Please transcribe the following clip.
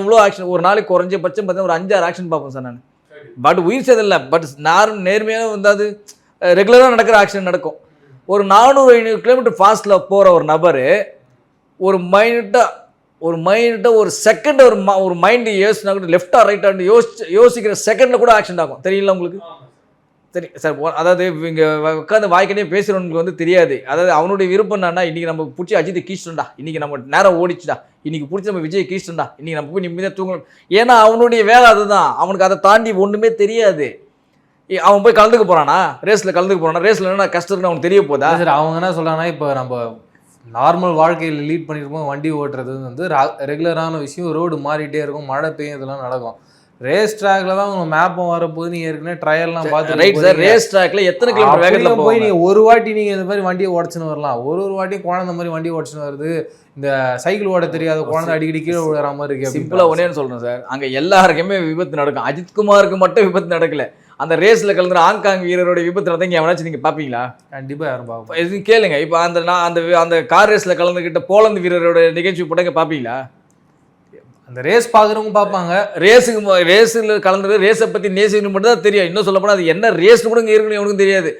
எவ்வளோ ஆக்ஷன் ஒரு நாளைக்கு குறைஞ்சபட்சம் பார்த்தீங்கன்னா ஒரு 5-6 ஆக்ஷன் பார்ப்போம் சார் நான். பட் உயிர் சேதம் இல்லை, பட் நேர்மையாக வந்து அது ரெகுலராக நடக்கிற ஆக்ஷன் நடக்கும். ஒரு 400-500 கிலோமீட்டர் ஃபாஸ்ட்டில் போகிற ஒரு நபர் ஒரு மைனட்டாக ஒரு செகண்ட் ஒரு மைண்டு யோசினா கூட லெஃப்டா ரைட்டான்னு யோசிக்கிற செகண்டில் கூட ஆக்ஷன் ஆகும். தெரியல உங்களுக்கு? தெரியும் சார். அதாவது இங்கே உட்காந்து வாய்க்கனே பேசுகிறவனுக்கு வந்து தெரியாது. அதாவது அவனுடைய விருப்பம் என்னன்னா, இன்றைக்கி நம்ம பிடிச்சி அஜித்தை கீச்சிட்டோம்டா, இன்றைக்கி நம்ம நேரம் ஓடிச்சுடா, இன்றைக்கி பிடிச்சி நம்ம விஜய் கீச்சிட்டோம்டா, இன்றைக்கி நம்ம போய் நிம்மதியாக தூங்கணும். ஏன்னா அவனுடைய வேலை அதுதான். அவனுக்கு அதை தாண்டி ஒன்றுமே தெரியாது. அவன் போய் கலந்துக்க போகிறானா, ரேஸில் கலந்துக்க போகிறானா, ரேஸில் என்ன கஷ்டம் இருக்குன்னு அவனுக்கு தெரிய போதா? சார் அவங்க என்ன சொல்கிறாங்கன்னா, இப்போ நம்ம நார்மல் வாழ்க்கையில் லீட் பண்ணியிருப்போம், வண்டி ஓட்டுறது வந்து ரெகுலரான விஷயம். ரோடு மாறிட்டே இருக்கும், மழை பெய்யும், இதெல்லாம் நடக்கும். ரேஸ் ட்ராக்ல தான் உங்க மேப்பும் வரப்போது, நீங்க ஏற்கனவே ட்ரையல்லாம் பார்த்து ரைட் சார். ரேஸ் ட்ராக்ல எத்தனை கிலோமீட்டர் வேகத்துல போய் நீங்க ஒரு வாட்டி நீங்க இந்த மாதிரி வண்டியை உடச்சுன்னு வரலாம். ஒரு வாட்டி குழந்தை மாதிரி வண்டி உடச்சுன்னு வருது. இந்த சைக்கிள் ஓட தெரியாத குழந்தை அடிக்கடி கீழே விழுற மாதிரி இருக்கு. சிம்பிளா ஒன்னேன்னு சொல்றேன் சார், அங்க எல்லாருக்குமே விபத்து நடக்கும். அஜித்குமாருக்கு மட்டும் விபத்து நடக்கல. அந்த ரேஸ்ல கலந்துற ஆங்காங் வீரரோட விபத்து நடந்தீங்க எவனாச்சும் நீங்க பாப்பீங்களா? கண்டிப்பா யாரும் பார்ப்போம். இது கேளுங்க. இப்போ அந்த கார் ரேஸ்ல கலந்துக்கிட்ட போலந்து வீரரோட நிகழ்ச்சி போட்டங்க பாப்பீங்களா? அந்த ரேஸ் பார்க்குறவங்க பார்ப்பாங்க. ரேஸில் கலந்துட்டு ரேஸை பற்றி நேசிக்கணும் மட்டும் தான் தெரியும். இன்னும் சொல்ல போனால் அது என்ன ரேஸ்னு கூட இங்கே இருக்குன்னு எவனுக்கும் தெரியாது.